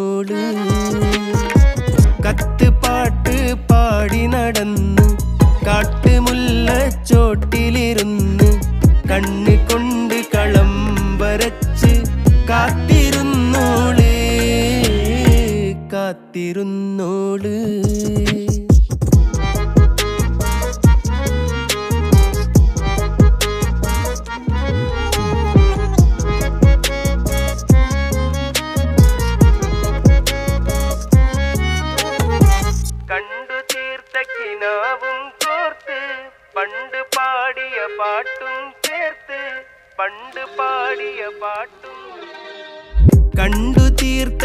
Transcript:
കാത്തിരുന്നോള്. കത്തുപാട്ട് പാടി നടന്ന് കാട്ടുമുല്ലച്ചോട്ടിലിരുന്ന് കണ്ണ് കൊണ്ട് കളം വരച്ച് കാത്തിരുന്നോള് കാത്തിരുന്നോള്. കണ്ടു തീർത്ത കിനാവും കോർത്ത് പണ്ട് പാടിയ പാട്ടും ചേർത്ത് പണ്ട് പാടിയ പാട്ടും കണ്ടു തീർത്ത